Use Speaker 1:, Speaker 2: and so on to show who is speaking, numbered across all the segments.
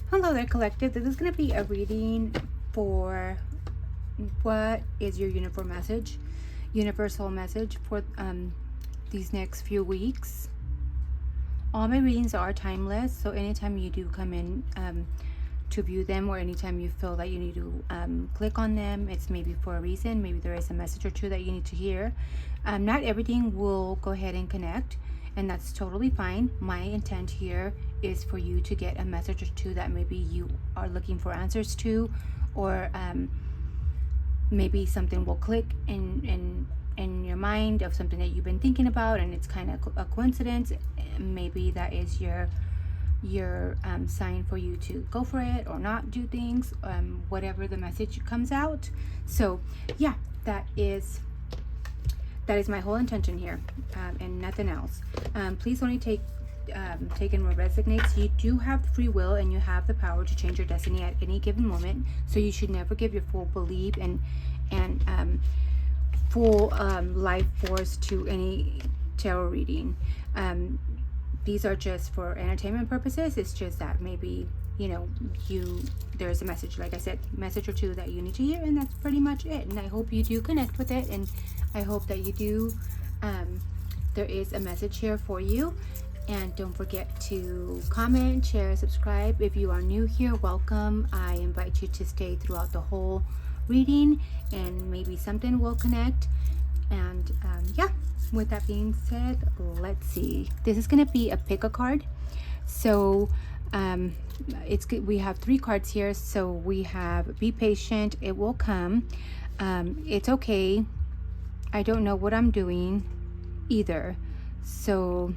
Speaker 1: Hello there, collective. This is going to be a reading for what is your universal message for these next few weeks. All my readings are timeless, so anytime you do come in to view them, or anytime you feel that you need to click on them, it's maybe for a reason. Maybe there is a message or two that you need to hear. Not everything will go ahead and connect, and that's totally fine. My intent here is for you to get a message or two that maybe you are looking for answers to, or maybe something will click in your mind of something that you've been thinking about, and it's kind of a coincidence. Maybe that is your sign for you to go for it or not do things, whatever the message comes out. So yeah, that is my whole intention here, and nothing else. Please only take in what resonates. You do have free will, and you have the power to change your destiny at any given moment, so you should never give your full belief and full life force to any tarot reading. These are just for entertainment purposes. It's just that maybe there's a message, like I said, message or two that you need to hear, and that's pretty much it. And I hope you do connect with it, and I hope that you do there is a message here for you. And don't forget to comment, share, subscribe. If you are new here, welcome. I invite you to stay throughout the whole reading, and maybe something will connect. And yeah, with that being said, let's see. This is going to be a pick a card. So it's good. We have 3 cards here. So we have be patient, it will come. It's okay, I don't know what I'm doing either. So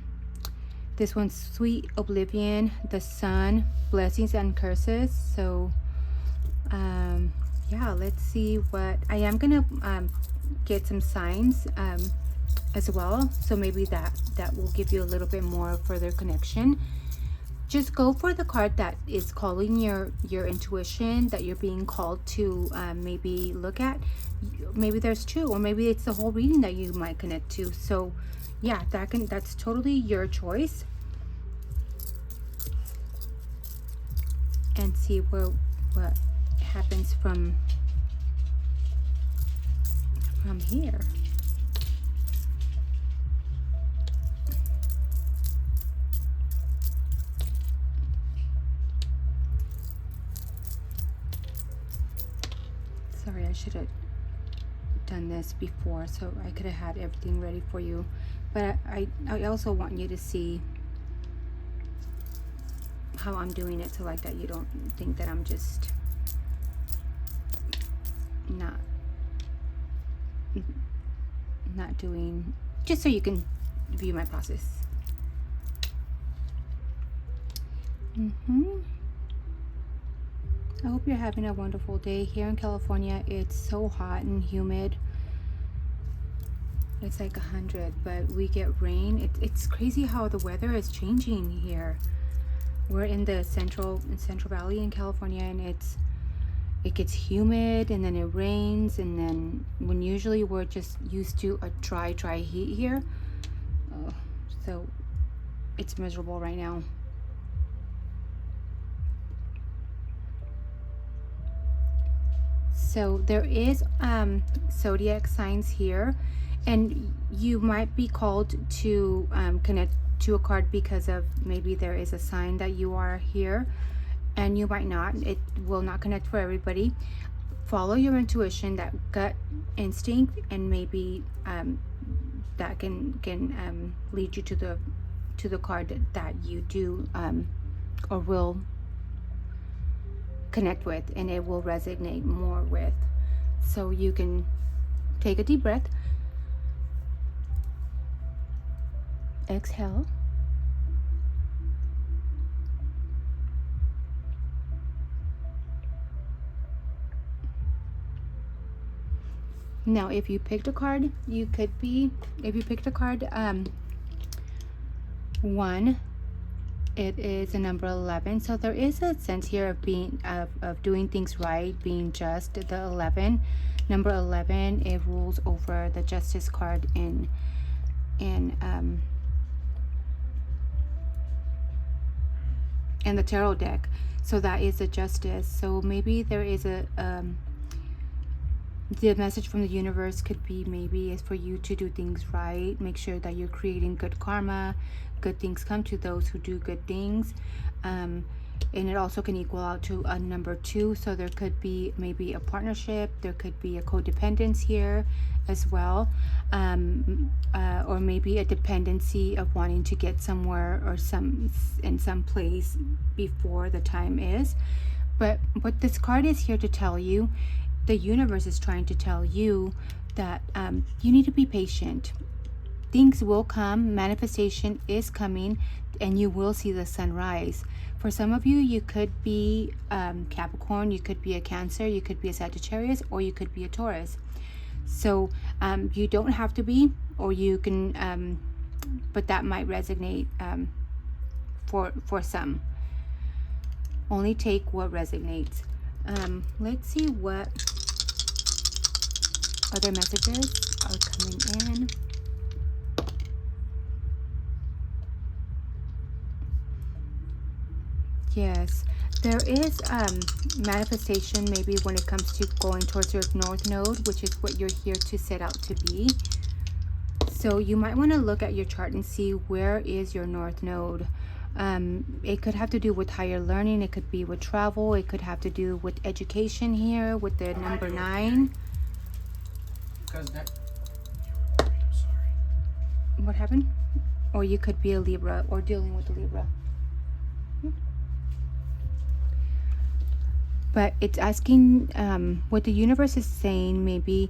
Speaker 1: this one's sweet oblivion, the sun, blessings and curses. So yeah, let's see what I am gonna get some signs as well, so maybe that will give you a little bit more further connection. Just go for the card that is calling your intuition, that you're being called to maybe look at. Maybe there's 2, or maybe it's the whole reading that you might connect to. So yeah, that's totally your choice. And see what happens from here. Sorry, I should have done this before, so I could have had everything ready for you. But I also want you to see how I'm doing it, so like that you don't think that I'm just not doing, just so you can view my process. I hope you're having a wonderful day. Here in California, it's so hot and humid. It's like 100, but we get rain. It's crazy how the weather is changing here. We're in the Central Valley in California, and it gets humid, and then it rains, and then when usually we're just used to a dry heat here. So it's miserable right now. So there is zodiac signs here, and you might be called to connect to a card because of maybe there is a sign that you are here, and you might not. It will not connect for everybody. Follow your intuition, that gut instinct, and maybe that can lead you to the card that you do or will connect with, and it will resonate more with. So you can take a deep breath, exhale, now if you picked a card, you could be, if you picked a card 1, it is a number 11. So there is a sense here of being of doing things right, being just. The 11, number 11, it rules over the Justice card in the tarot deck. So that is a justice. So maybe there is a the message from the universe could be maybe is for you to do things right, make sure that you're creating good karma, good things come to those who do good things. And it also can equal out to a number 2, so there could be maybe a partnership, there could be a codependence here as well, or maybe a dependency of wanting to get somewhere or in some place before the time is. But what this card is here to tell you, the universe is trying to tell you that you need to be patient. Things will come, manifestation is coming, and you will see the sun rise. For some of you, you could be Capricorn, you could be a Cancer, you could be a Sagittarius, or you could be a Taurus. So you don't have to be, or you can, but that might resonate for some. Only take what resonates. Let's see what other messages are coming in. Yes, there is manifestation maybe when it comes to going towards your North Node, which is what you're here to set out to be. So you might want to look at your chart and see where is your North Node. It could have to do with higher learning, it could be with travel, it could have to do with education here with the number 9.
Speaker 2: Because that...
Speaker 1: What happened? Or you could be a Libra or dealing with a Libra. But it's asking what the universe is saying. Maybe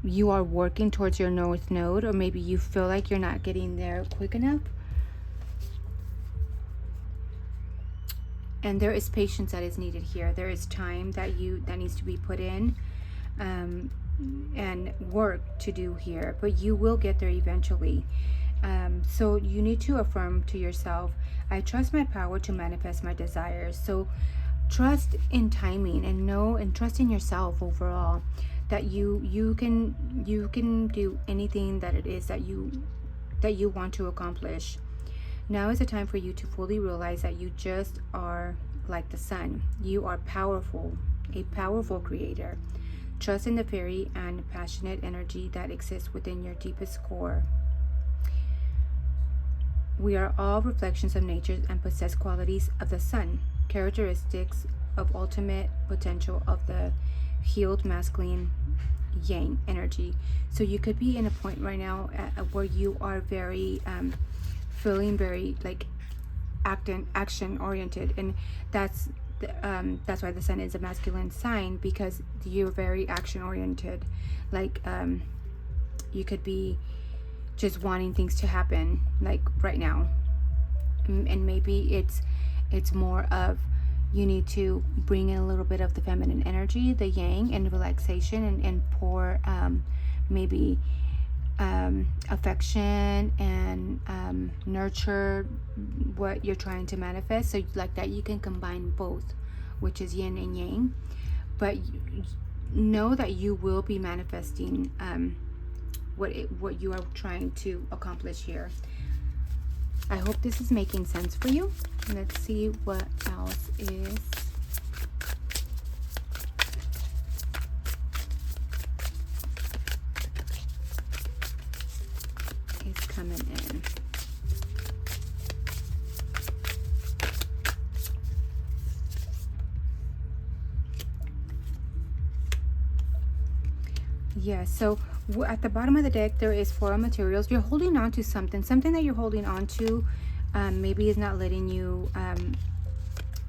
Speaker 1: you are working towards your North Node, or maybe you feel like you're not getting there quick enough. And there is patience that is needed here. There is time that needs to be put in, and work to do here. But you will get there eventually. So you need to affirm to yourself, I trust my power to manifest my desires. So trust in timing, and know and trust in yourself overall, that you can do anything that it is that you want to accomplish. Now is the time for you to fully realize that you just are like the sun. You are powerful, a powerful creator. Trust in the fairy and passionate energy that exists within your deepest core. We are all reflections of nature and possess qualities of the sun, characteristics of ultimate potential of the healed masculine yang energy. So you could be in a point right now where you are very feeling very like action oriented, and that's why the sun is a masculine sign, because you're very action oriented. Like you could be just wanting things to happen like right now, and maybe it's more of you need to bring in a little bit of the feminine energy, the yang, and relaxation, and pour maybe affection and nurture what you're trying to manifest. So like that you can combine both, which is yin and yang. But know that you will be manifesting what you are trying to accomplish here. I hope this is making sense for you. Let's see what else is coming in. Yeah, so at the bottom of the deck there is 4 materials. You're holding on to something that you're holding on to. Maybe is not letting you,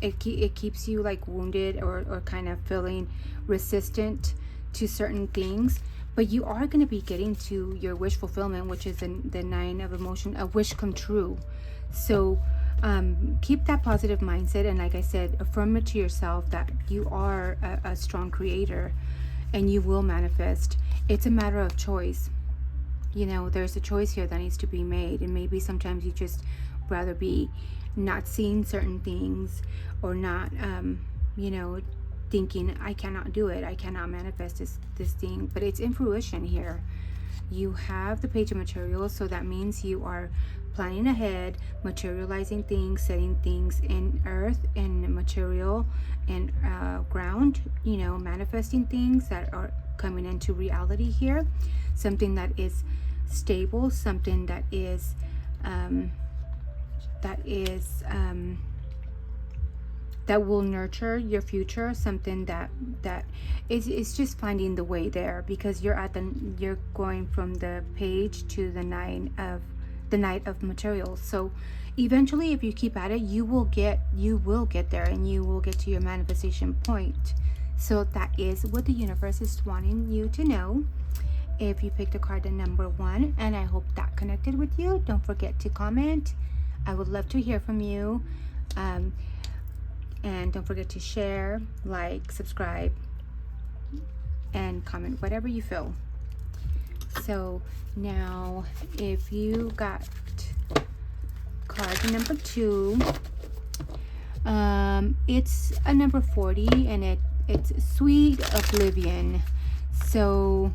Speaker 1: it keeps you like wounded or kind of feeling resistant to certain things. But you are going to be getting to your wish fulfillment, which is the 9 of emotion, a wish come true. So keep that positive mindset, and like I said, affirm it to yourself that you are a strong creator and you will manifest. It's a matter of choice. You know, there's a choice here that needs to be made, and maybe sometimes you just rather be not seeing certain things, or not you know, thinking I cannot do it, I cannot manifest this thing. But it's in fruition here. you have the Page of Materials, so that means you are planning ahead, materializing things, setting things in earth and material and ground, you know, manifesting things that are coming into reality here, something that is stable, something that is that will nurture your future, something that is just finding the way there, because you're going from the Page to the Knight of Materials. So eventually, if you keep at it, you will get there, and you will get to your manifestation point. So that is what the universe is wanting you to know. If you picked a card at number 1, and I hope that connected with you, don't forget to comment. I would love to hear from you. And don't forget to share, like, subscribe, and comment whatever you feel. So now, if you got card number 2, it's a number 40, and it's Sweet Oblivion. So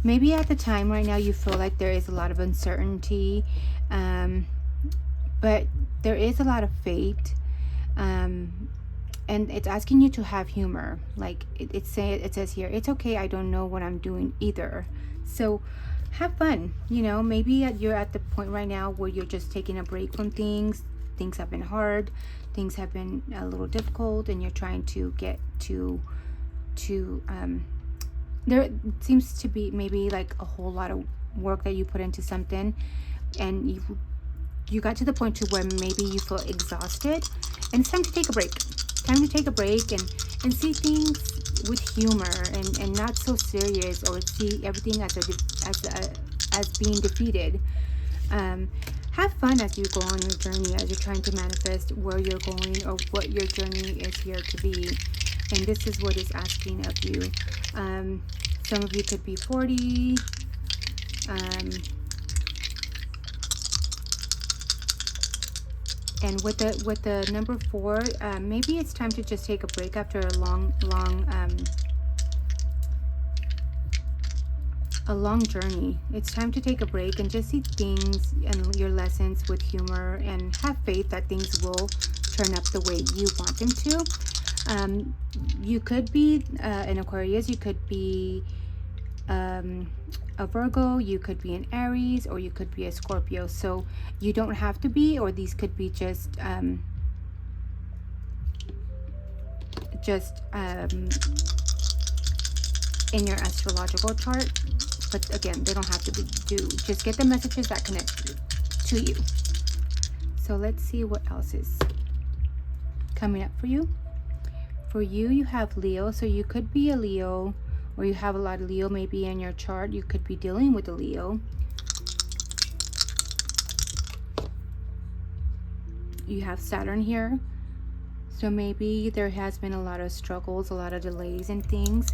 Speaker 1: maybe at the time right now you feel like there is a lot of uncertainty, but there is a lot of fate. And it's asking you to have humor. Like it says here, it's okay, I don't know what I'm doing either. So have fun. You know, maybe you're at the point right now where you're just taking a break from things. Things have been hard, things have been a little difficult, and you're trying to get to there seems to be maybe like a whole lot of work that you put into something, and you got to the point to where maybe you feel exhausted, and it's time to take a break. Time to take a break and see things with humor, and not so serious, or see everything as being defeated. Have fun as you go on your journey, as you're trying to manifest where you're going or what your journey is here to be. And this is what it's asking of you. Some of you could be 40. And with the number 4, maybe it's time to just take a break after a long journey. It's time to take a break and just see things and your lessons with humor, and have faith that things will turn up the way you want them to. You could be an Aquarius, you could be a Virgo, you could be an Aries, or you could be a Scorpio. So you don't have to be, or these could be just in your astrological chart. But again, they don't have to be. Just get the messages that connect to you. So let's see what else is coming up for you. For you, you have Leo, so you could be a Leo, or you have a lot of Leo maybe in your chart. You could be dealing with a Leo. You have Saturn here, so maybe there has been a lot of struggles, a lot of delays and things,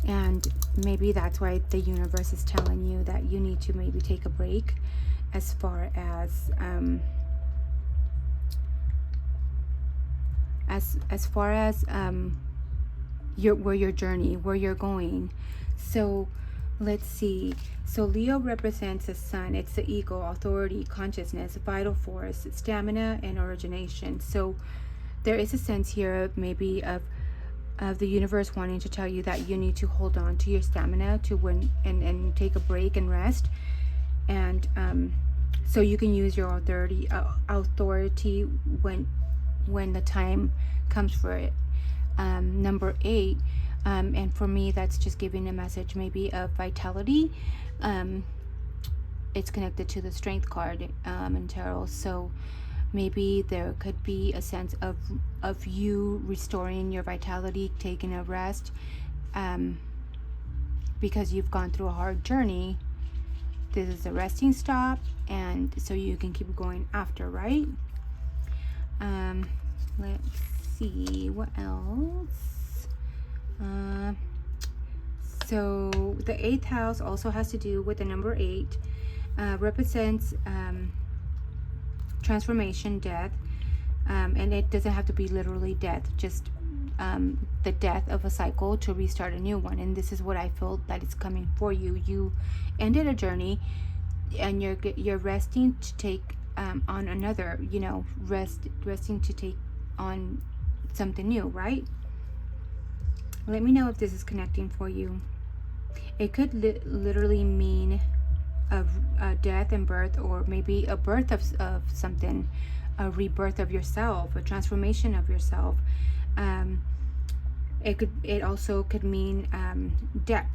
Speaker 1: and maybe that's why the universe is telling you that you need to maybe take a break as far as your journey, where you're going. So let's see. So Leo represents the sun. It's the ego, authority, consciousness, vital force, stamina, and origination. So there is a sense here of maybe of the universe wanting to tell you that you need to hold on to your stamina to win and take a break and rest, and so you can use your authority when the time comes for it. Number 8, and for me that's just giving a message maybe of vitality. It's connected to the Strength card in tarot, so maybe there could be a sense of you restoring your vitality, taking a rest, because you've gone through a hard journey. This is a resting stop, and so you can keep going after, right? Let's see what else. So the 8th house also has to do with the number 8. Represents transformation, death, and it doesn't have to be literally death, just the death of a cycle to restart a new one. And this is what I feel that is coming for you. You ended a journey, and you're resting to take on another, resting to take on something new, right? Let me know if this is connecting for you. It could literally mean a death and birth, or maybe a birth of something, a rebirth of yourself, a transformation of yourself. It also could mean debt,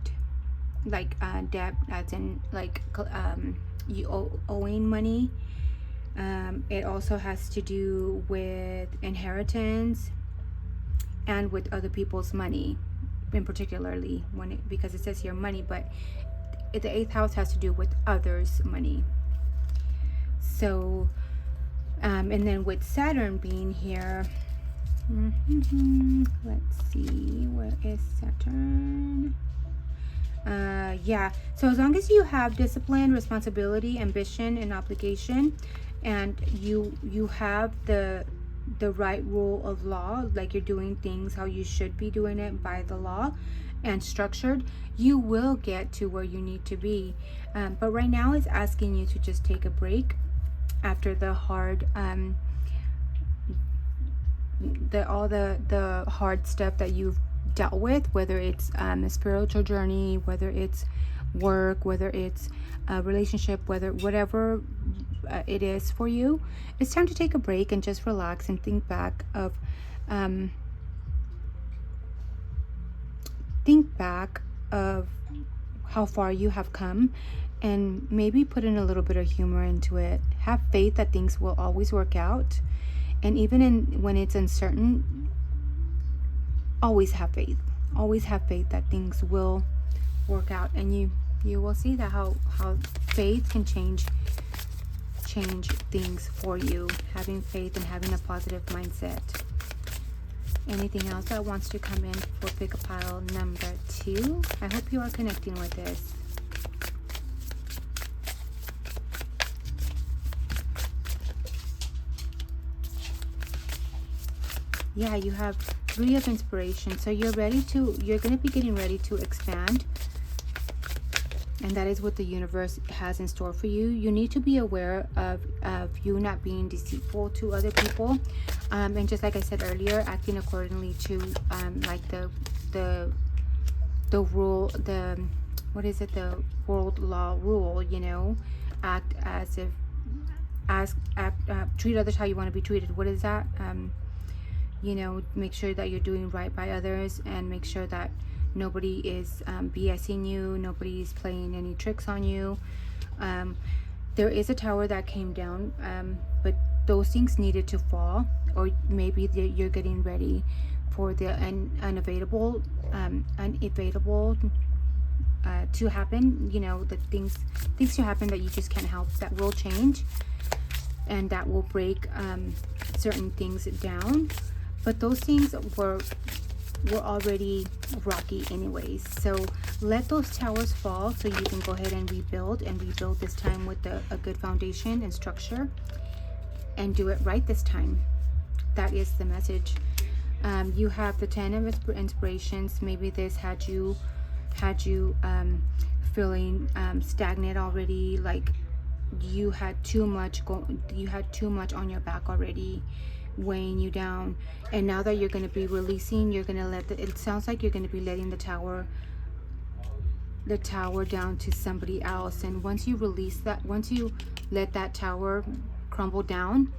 Speaker 1: like debt as in like you owing money. It also has to do with inheritance and with other people's money, in particularly because it says here money, but the 8th house has to do with others' money. So and then with Saturn being here, let's see, where is Saturn? Yeah, so as long as you have discipline, responsibility, ambition, and obligation, and you have the right rule of law, like you're doing things how you should be doing it by the law and structured, you will get to where you need to be. But right now it's asking you to just take a break after the hard the hard stuff that you've dealt with, whether it's a spiritual journey, whether it's work, whether it's a relationship, whatever it is for you. It's time to take a break and just relax and think back of how far you have come, and maybe put in a little bit of humor into it. Have faith that things will always work out, and even when it's uncertain, always have faith. Always have faith that things will work out, and you will see that how faith can change things for you. Having faith and having a positive mindset. Anything else that wants to come in for pick a pile number 2? I hope you are connecting with this. Yeah, you have 3 of inspiration. So you're going to be getting ready to expand. And that is what the universe has in store for you. You need to be aware of you not being deceitful to other people. And just like I said earlier, acting accordingly to like the rule, the world law rule, act as if, treat others how you want to be treated. What is that? Make sure that you're doing right by others, and make sure that nobody is BSing you, nobody's playing any tricks on you. There is a tower that came down, but those things needed to fall, or maybe you're getting ready for the unavoidable to happen. The things to happen that you just can't help, that will change, and that will break certain things down. But those things were already rocky anyways. So let those towers fall so you can go ahead and rebuild this time with a good foundation and structure, and do it right this time. That is the message. You have the 10 of inspirations. Maybe this had you feeling stagnant already, like you had too much on your back already, weighing you down. And now that you're going to be releasing, you're going to it sounds like you're going to be letting the tower down to somebody else. And once you release that, once you let that tower crumble down,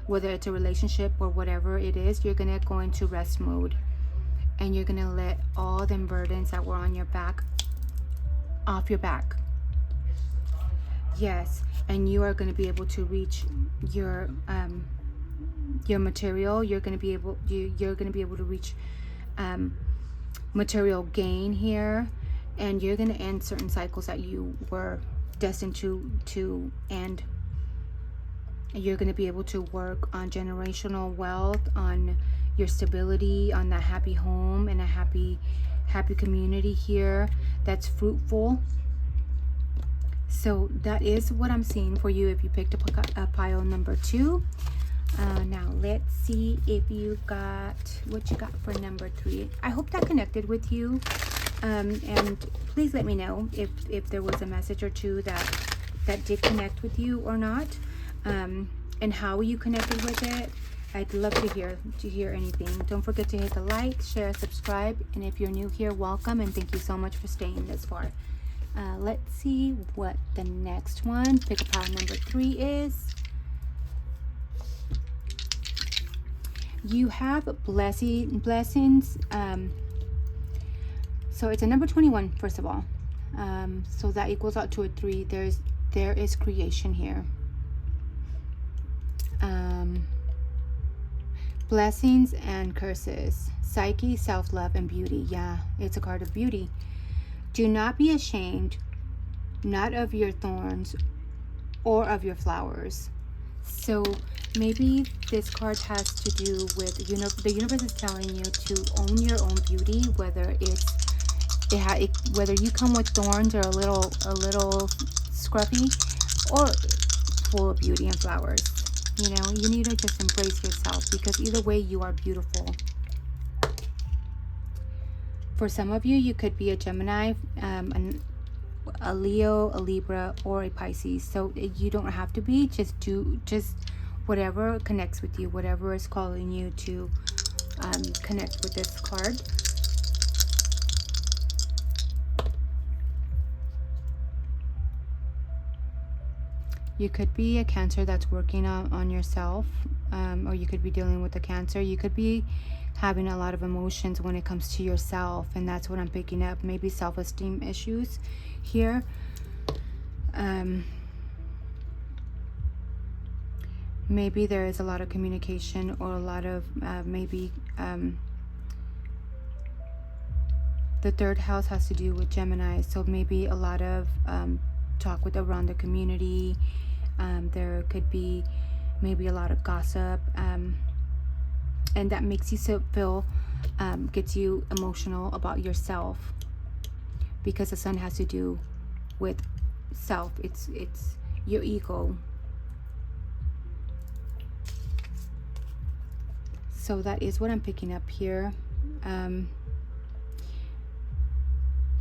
Speaker 1: whether it's a relationship or whatever it is, you're going to go into rest mode, and you're going to let all them burdens that were on your back off your back. Yes, and you are going to be able to reach your material. You're going to be able to reach material gain here, and you're going to end certain cycles that you were destined to end. You're going to be able to work on generational wealth, on your stability, on that happy home and a happy community here that's fruitful. So that is what I'm seeing for you if you picked up a pile number 2. Now let's see if you got what you got for number 3. I hope that connected with you. And please let me know if there was a message or two that did connect with you or not, and how you connected with it. I'd love to hear anything. Don't forget to hit the like, share, subscribe, and if you're new here, welcome, and thank you so much for staying this far. Let's see what the next one, pick a pile number 3 is. You have blessings. So it's a number 21, first of all. So that equals out to a 3. There is creation here. Blessings and curses. Psyche, self-love, and beauty. Yeah, it's a card of beauty. Do not be ashamed, not of your thorns or of your flowers. So maybe this card has to do with, the universe is telling you to own your own beauty, whether whether you come with thorns or a little scruffy, or full of beauty and flowers. You need to just embrace yourself, because either way you are beautiful. For some of you, you could be a Gemini, a Leo, a Libra, or a Pisces. So you don't have to be. Just whatever connects with you, whatever is calling you to connect with this card. You could be a Cancer that's working on yourself, or you could be dealing with a Cancer. You could be having a lot of emotions when it comes to yourself, and that's what I'm picking up. Maybe self-esteem issues here. Maybe there is a lot of communication, or a lot of the 3rd house has to do with Gemini, so maybe a lot of talk with around the community. There could be maybe a lot of gossip, and that makes you feel gets you emotional about yourself, because the Sun has to do with self. It's your ego. So that is what I'm picking up here.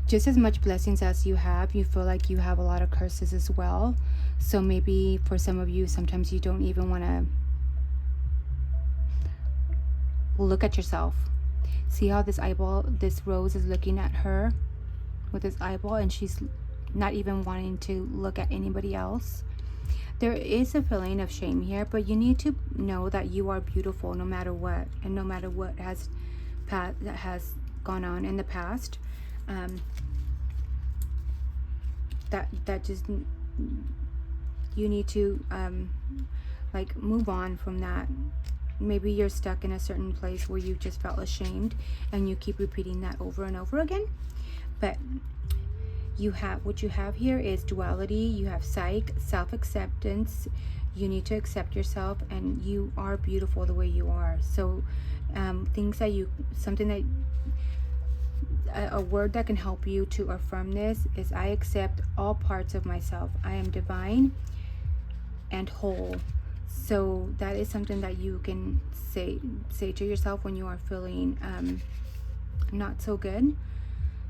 Speaker 1: Just as much blessings as you have, you feel like you have a lot of curses as well. So maybe for some of you, sometimes you don't even want to look at yourself. See how this rose is looking at her with this eyeball, and she's not even wanting to look at anybody else. There is a feeling of shame here, but you need to know that you are beautiful no matter what, and no matter what has gone on in the past. That just, you need to move on from that. Maybe you're stuck in a certain place where you just felt ashamed, and you keep repeating that over and over again. But what you have here is duality. You have psych, self-acceptance. You need to accept yourself, and you are beautiful the way you are. So a word that can help you to affirm this is, I accept all parts of myself. I am divine and whole. So that is something that you can say to yourself when you are feeling not so good.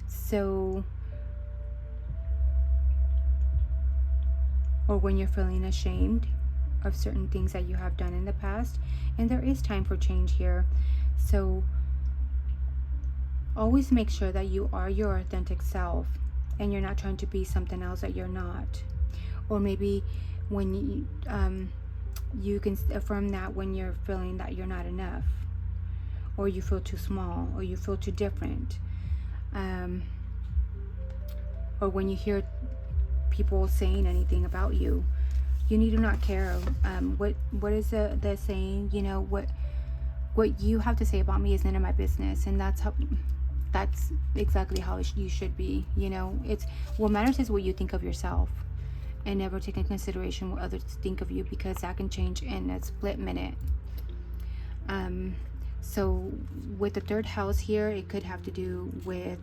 Speaker 1: So, or when you're feeling ashamed of certain things that you have done in the past. And there is time for change here. So always make sure that you are your authentic self, and you're not trying to be something else that you're not. Or maybe when you can affirm that when you're feeling that you're not enough, or you feel too small, or you feel too different, or when you hear people saying anything about you, you need to not care. What is the saying? What you have to say about me is none of my business. And that's exactly how you should be. It's what matters is what you think of yourself, and never take into consideration what others think of you, because that can change in a split minute. So with the 3rd house here, it could have to do with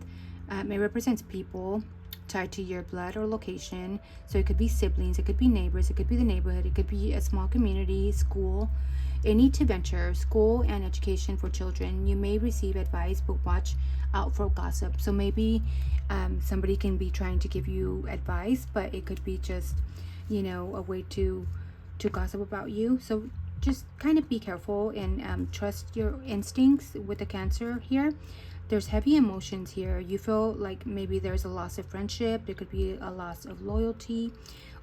Speaker 1: it represents people tied to your blood or location. So it could be siblings, it could be neighbors, it could be the neighborhood, it could be a small community, school. need to venture school and education for children. You may receive advice, but watch out for gossip. So maybe somebody can be trying to give you advice, but it could be just, you know, a way to gossip about you. So just kind of be careful and trust your instincts with the Cancer here. There's heavy emotions here. You feel like maybe there's a loss of friendship. There could be a loss of loyalty,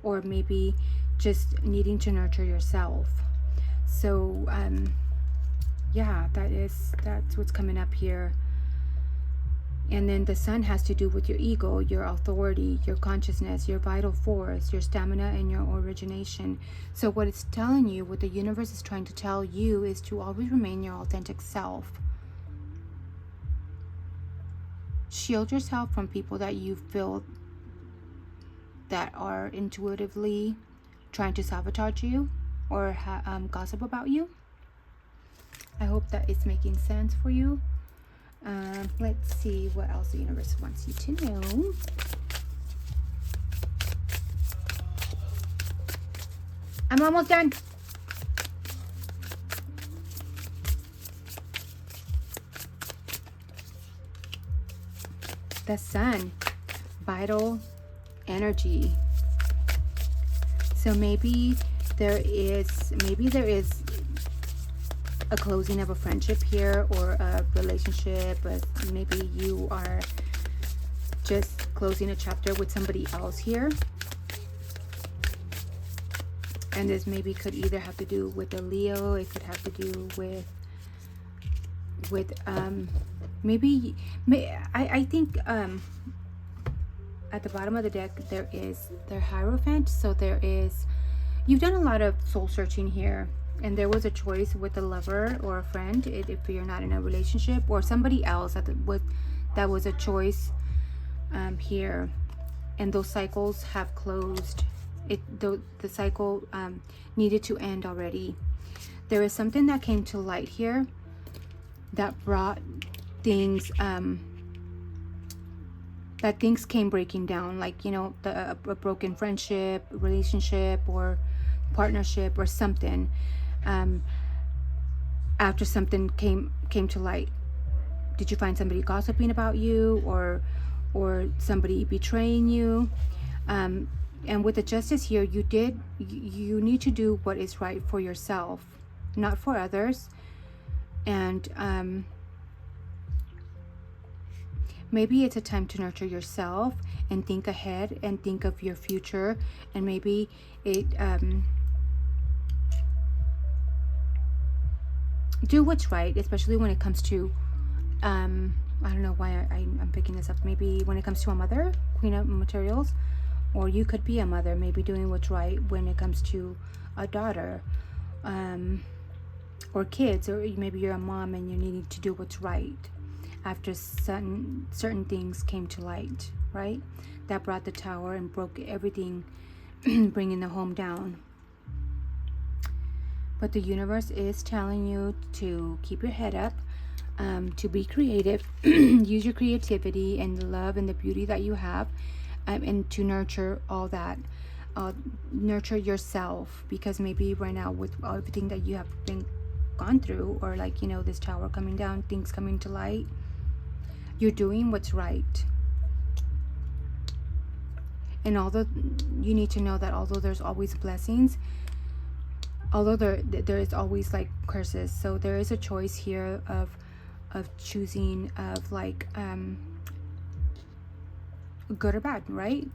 Speaker 1: or maybe just needing to nurture yourself. So yeah, that's what's coming up here. And then the Sun has to do with your ego, your authority, your consciousness, your vital force, your stamina, and your origination. So what it's telling you, what the universe is trying to tell you, is to always remain your authentic self. Shield yourself from people that you feel that are intuitively trying to sabotage you or gossip about you. I hope that it's making sense for you. Let's see what else the universe wants you to know. I'm almost done. The Sun, vital energy. So maybe there is a closing of a friendship here, or a relationship. Maybe you are just closing a chapter with somebody else here. And this maybe could either have to do with a Leo. It could have to do with I think at the bottom of the deck there is the Hierophant. So you've done a lot of soul searching here, and there was a choice with a lover or a friend, if you're not in a relationship, or somebody else that was a choice here, and those cycles have closed. The cycle needed to end already. There is something that came to light here that brought things that things came breaking down, like, you know, a broken friendship, relationship, or partnership, or something, after something came to light. Did you find somebody gossiping about you, or somebody betraying you? And with the Justice here, you need to do what is right for yourself, not for others. And maybe it's a time to nurture yourself and think ahead and think of your future. And maybe do what's right, especially when it comes to I don't know why I'm picking this up. Maybe when it comes to a mother, Queen of Materials, or you could be a mother, maybe doing what's right when it comes to a daughter, or kids, or maybe you're a mom and you need to do what's right after certain things came to light, right? That brought the Tower and broke everything, bringing the home down. But the universe is telling you to keep your head up, to be creative, use your creativity and the love and the beauty that you have, and to nurture all that. Nurture yourself, because maybe right now, with everything that you have gone through, or like, you know, this Tower coming down, things coming to light, you're doing what's right. And although you need to know that although there's always blessings, although there is always like curses, so there is a choice here of choosing, of like good or bad, right?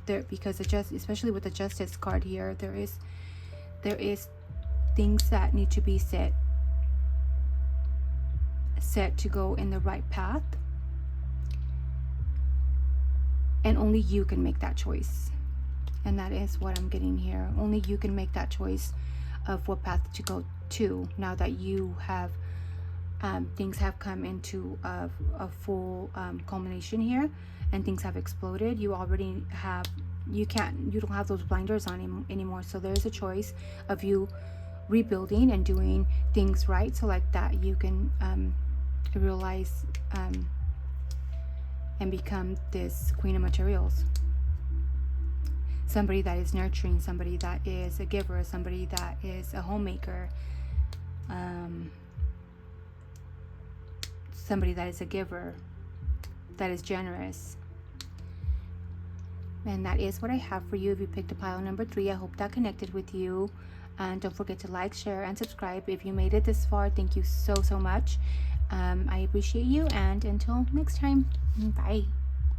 Speaker 1: Because especially with the Justice card here, there is things that need to be set to go in the right path, and only you can make that choice. And that is what I'm getting here. Only you can make that choice of what path to go to, now that you have things have come into a full culmination here, and things have exploded. You already have, you don't have those blinders on anymore. So there is a choice of you rebuilding and doing things right, so like that you can realize and become this Queen of Materials. Somebody that is nurturing, somebody that is a giver, somebody that is a homemaker, somebody that is a giver, that is generous. And that is what I have for you if you picked a pile number 3. I hope that connected with you. And don't forget to like, share, and subscribe. If you made it this far, thank you so much. I appreciate you. And until next time, bye.